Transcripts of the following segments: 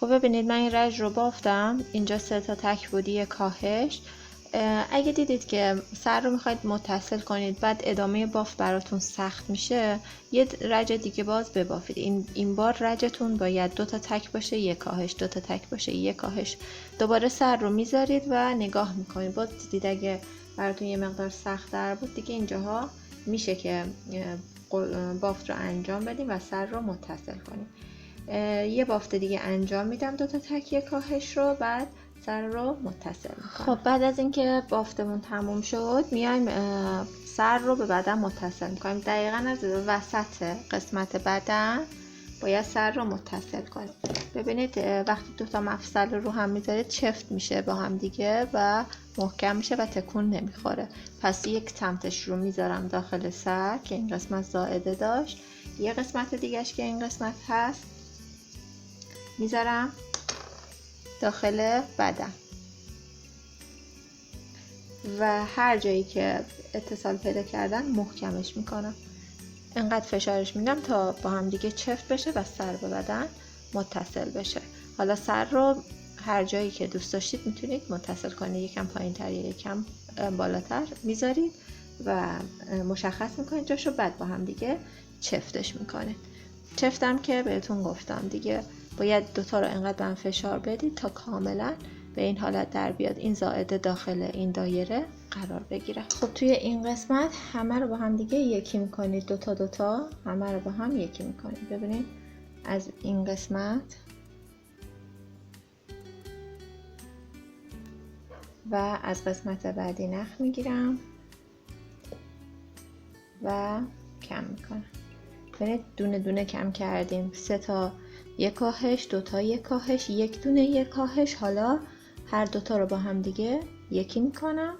خب ببینید من این رژ رو بافتم، اینجا 3 تا تک بودی کاهش. اگه دیدید که سر رو میخواید متصل کنید بعد ادامه بافت براتون سخت میشه، یه رج دیگه باز ببافید. این بار رجتون باید 2 تا تک باشه، 1 کاهش، 2 تا تک باشه، 1 کاهش. دوباره سر رو میذارید و نگاه میکنید. باز دیدید اگه براتون یه مقدار سخت تر بود دیگه اینجاها میشه که بافت رو انجام بدیم و سر رو متصل کنیم. یه بافت دیگه انجام میدم 2 تا تک 1 کاهش رو، بعد سر رو متصل میکنم. خب بعد از اینکه بافتمون تموم شد میایم سر رو به بدن متصل میکنیم. دقیقاً از وسط قسمت بدن باید سر رو متصل کنیم. ببینید وقتی 2 تا مفصل رو هم میذارید چفت میشه با هم دیگه و محکم میشه و تکون نمیخوره. پس یک سمتش رو میذارم داخل سر که این قسمت زائده داشت، یه قسمت دیگهش که این قسمت هست میذارم داخل بدن و هر جایی که اتصال پیدا کردن محکمش میکنم. اینقدر فشارش میدم تا با هم دیگه چفت بشه و سر به بدن متصل بشه. حالا سر رو هر جایی که دوست داشتید میتونید متصل کنید، یکم پایین تر یا یکم بالاتر میذارید و مشخص میکنید جاشو، بعد با هم دیگه چفتش میکنید. چفتم که بهتون گفتم دیگه باید 2 تا رو انقدر به هم فشار بدید تا کاملا به این حالت در بیاد، این زائده داخل این دایره قرار بگیره. خب توی این قسمت همه رو با هم دیگه یکی میکنید، 2 تا همه رو با هم یکی میکنید. ببینید از این قسمت و از قسمت بعدی نخ میگیرم و کم میکنم. ببینید دونه دونه کم کردیم، 3 تا 1 کاهش، 2 تا 1 کاهش، 1 دونه 1 کاهش. حالا هر 2 تا رو با هم دیگه یکی میکنم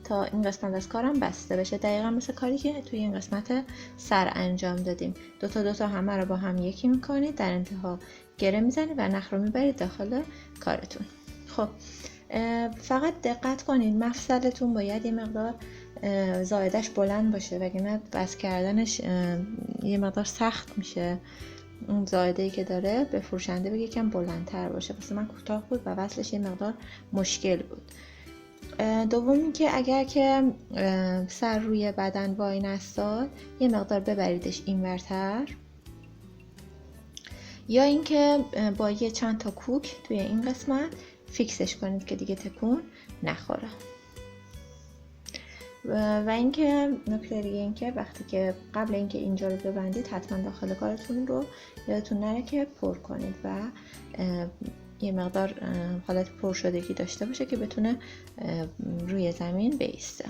تا این قسمت از کارم بسته بشه. دقیقا مثل کاری که توی این قسمت سر انجام دادیم. 2 تا همه رو با هم یکی میکنید، در انتها گره میزنید و نخ رو میبرید داخل کارتون. خب فقط دقت کنید مفصلتون باید یه مقدار زائدش بلند باشه، وگرنه بس کردنش یه مقدار سخت میشه. اون زائده‌ای که داره به فروشنده بگه یکم بلندتر باشه، واسه من کوتاه بود و وصلش یه مقدار مشکل بود. دوم اینکه اگر که سر روی بدن وای نستاد یه مقدار ببریدش اینورتر، یا اینکه با یه چند تا کوک توی این قسمت فیکسش کنید که دیگه تکون نخوره. و اینکه نکته دیگه این که وقتی که قبل اینکه اینجا رو ببندید حتما داخل کارتون رو یادتون نره که پر کنید و یه مقدار حالت پر شدگی داشته باشه که بتونه روی زمین بایسته.